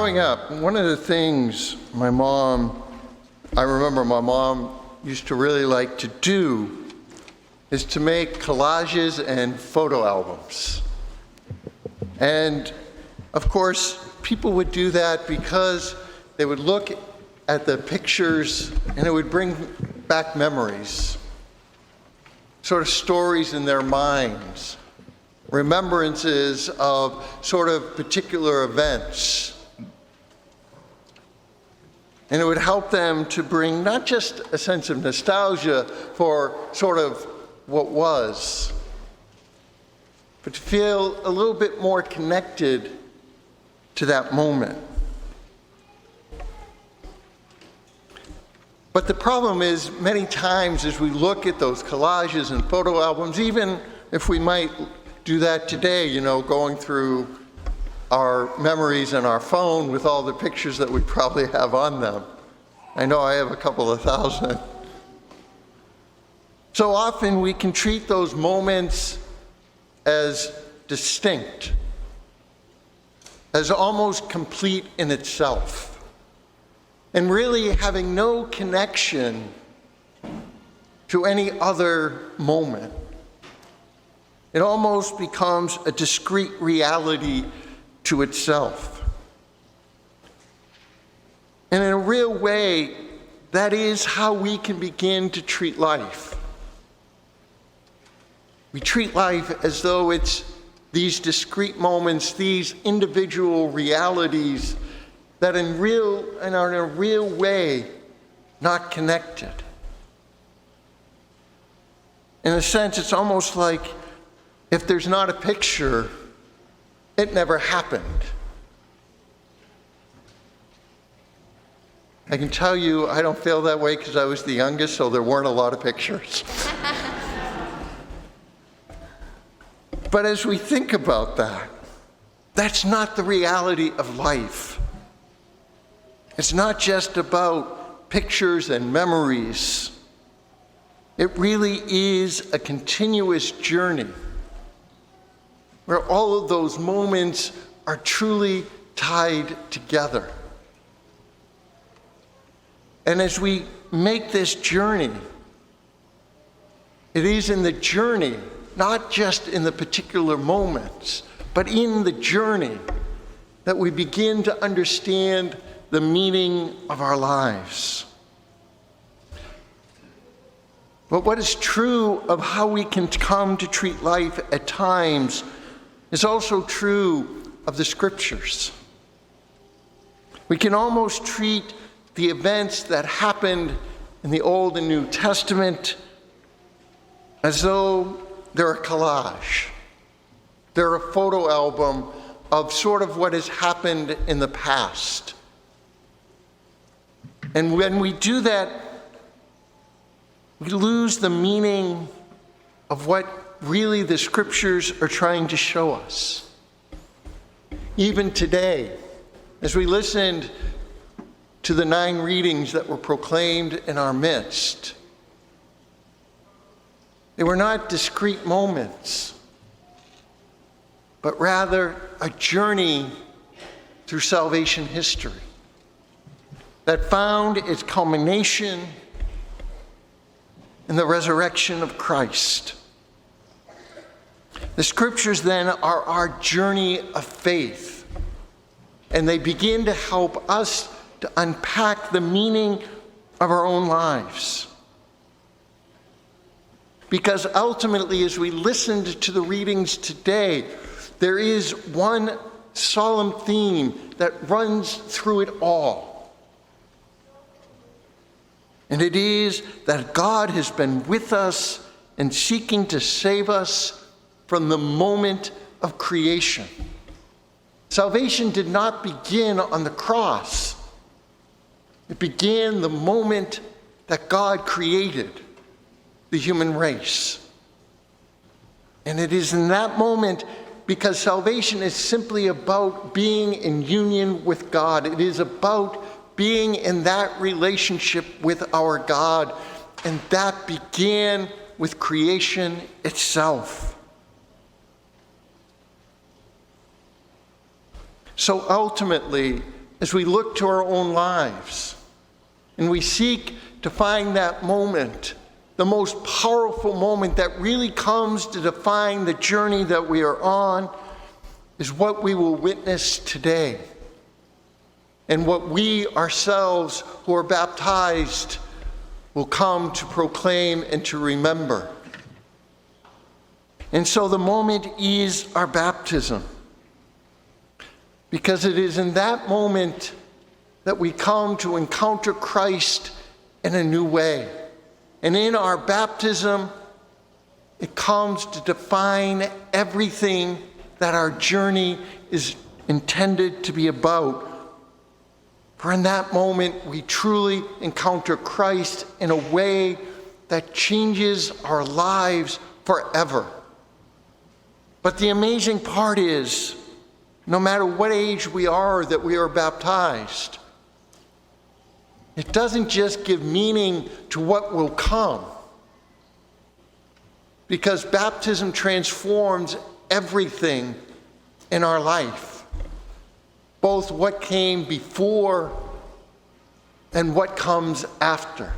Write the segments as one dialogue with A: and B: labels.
A: growing up, one of the things I remember my mom used to really like to do is to make collages and photo albums. And of course, people would do that because they would look at the pictures and it would bring back memories, sort of stories in their minds, remembrances of sort of particular events. And it would help them to bring not just a sense of nostalgia for sort of what was, but to feel a little bit more connected to that moment. But the problem is, many times as we look at those collages and photo albums, even if we might do that today, going through our memories and our phone with all the pictures that we probably have on them. I know I have a couple of thousand. So often we can treat those moments as distinct, as almost complete in itself, and really having no connection to any other moment. It almost becomes a discrete reality to itself. And in a real way, that is how we can begin to treat life. We treat life as though it's these discrete moments, these individual realities that are in a real way not connected. In a sense, it's almost like if there's not a picture, it never happened. I can tell you I don't feel that way because I was the youngest, so there weren't a lot of pictures. But as we think about that, that's not the reality of life. It's not just about pictures and memories. It really is a continuous journey where all of those moments are truly tied together. And as we make this journey, it is in the journey, not just in the particular moments, but in the journey that we begin to understand the meaning of our lives. But what is true of how we can come to treat life at times is also true of the Scriptures. We can almost treat the events that happened in the Old and New Testament as though they're a collage. They're a photo album of sort of what has happened in the past. And when we do that, we lose the meaning of what really the Scriptures are trying to show us. Even today, as we listened to the 9 readings that were proclaimed in our midst, they were not discrete moments, but rather a journey through salvation history that found its culmination in the resurrection of Christ. The Scriptures then are our journey of faith, and they begin to help us to unpack the meaning of our own lives. Because ultimately, as we listened to the readings today, there is one solemn theme that runs through it all. And it is that God has been with us and seeking to save us from the moment of creation. Salvation did not begin on the cross. It began the moment that God created the human race. And it is in that moment, because salvation is simply about being in union with God. It is about being in that relationship with our God. And that began with creation itself. So ultimately, as we look to our own lives and we seek to find that moment, the most powerful moment that really comes to define the journey that we are on, is what we will witness today and what we ourselves who are baptized will come to proclaim and to remember. And so the moment is our baptism, because it is in that moment that we come to encounter Christ in a new way. And in our baptism, it comes to define everything that our journey is intended to be about. For in that moment, we truly encounter Christ in a way that changes our lives forever. But the amazing part is, no matter what age we are that we are baptized, it doesn't just give meaning to what will come, because baptism transforms everything in our life, both what came before and what comes after.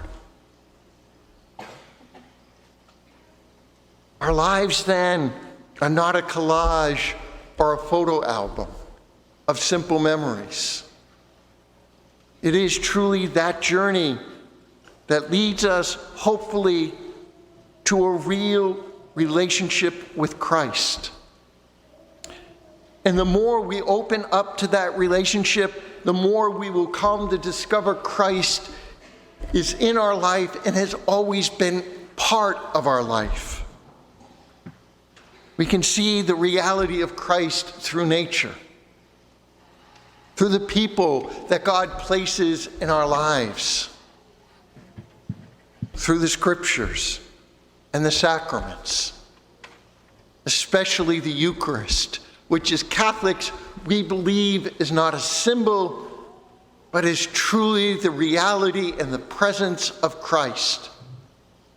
A: Our lives then are not a collage or a photo album of simple memories. It is truly that journey that leads us, hopefully, to a real relationship with Christ. And the more we open up to that relationship, the more we will come to discover Christ is in our life and has always been part of our life. We can see the reality of Christ through nature, through the people that God places in our lives, through the scriptures and the sacraments, especially the Eucharist, which as Catholics we believe is not a symbol, but is truly the reality and the presence of Christ.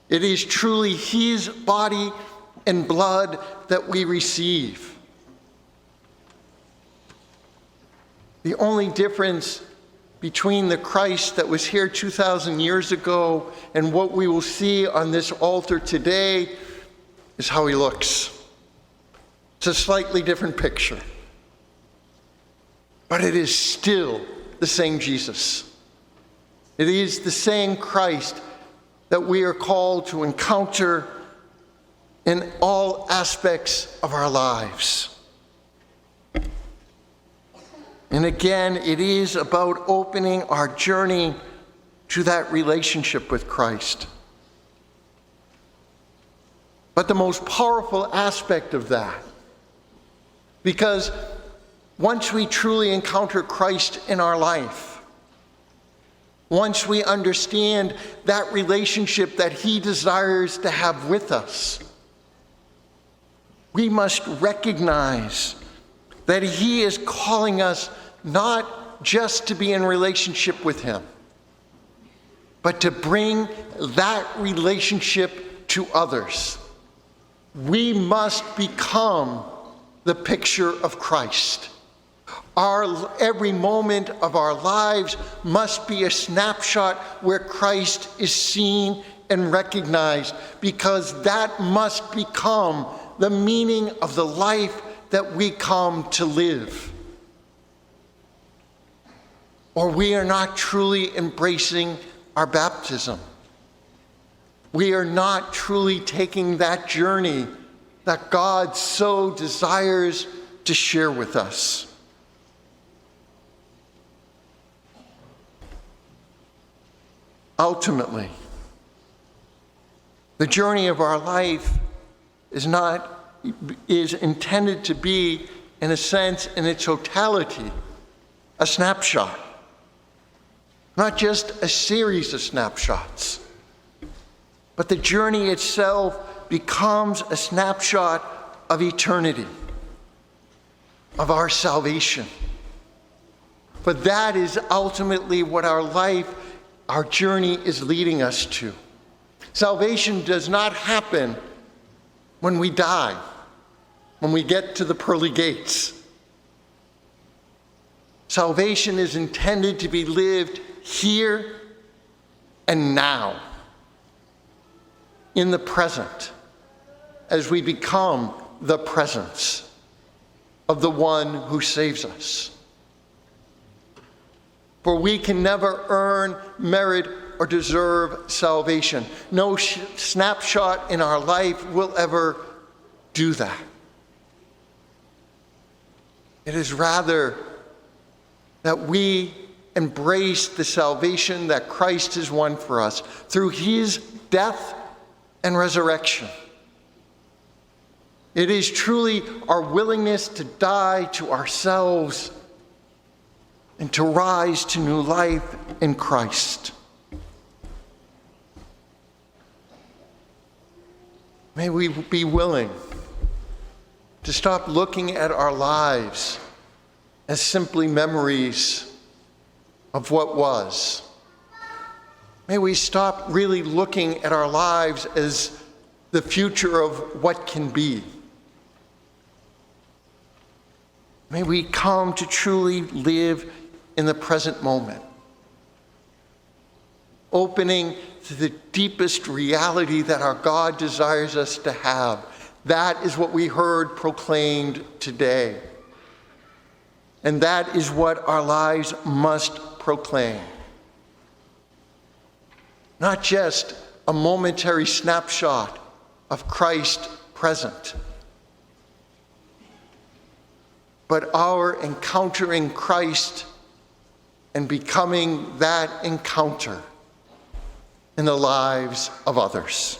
A: It is truly his body and blood that we receive. The only difference between the Christ that was here 2,000 years ago and what we will see on this altar today is how he looks. It's a slightly different picture, but it is still the same Jesus. It is the same Christ that we are called to encounter in all aspects of our lives. And again, it is about opening our journey to that relationship with Christ. But the most powerful aspect of that, because once we truly encounter Christ in our life, once we understand that relationship that he desires to have with us, we must recognize that he is calling us not just to be in relationship with him, but to bring that relationship to others. We must become the picture of Christ. Every moment of our lives must be a snapshot where Christ is seen and recognized, because that must become the meaning of the life that we come to live. Or we are not truly embracing our baptism. We are not truly taking that journey that God so desires to share with us. Ultimately, the journey of our life is intended to be, in a sense, in its totality, a snapshot. Not just a series of snapshots, but the journey itself becomes a snapshot of eternity, of our salvation. For that is ultimately what our life, our journey is leading us to. Salvation does not happen when we die, when we get to the pearly gates. Salvation is intended to be lived here and now, in the present, as we become the presence of the one who saves us. For we can never earn, merit, or deserve salvation. No snapshot in our life will ever do that. It is rather that we embrace the salvation that Christ has won for us through his death and resurrection. It is truly our willingness to die to ourselves and to rise to new life in Christ. May we be willing to stop looking at our lives as simply memories of what was. May we stop really looking at our lives as the future of what can be. May we come to truly live in the present moment, opening to the deepest reality that our God desires us to have. That is what we heard proclaimed today. And that is what our lives must proclaim. Not just a momentary snapshot of Christ present, but our encountering Christ and becoming that encounter in the lives of others.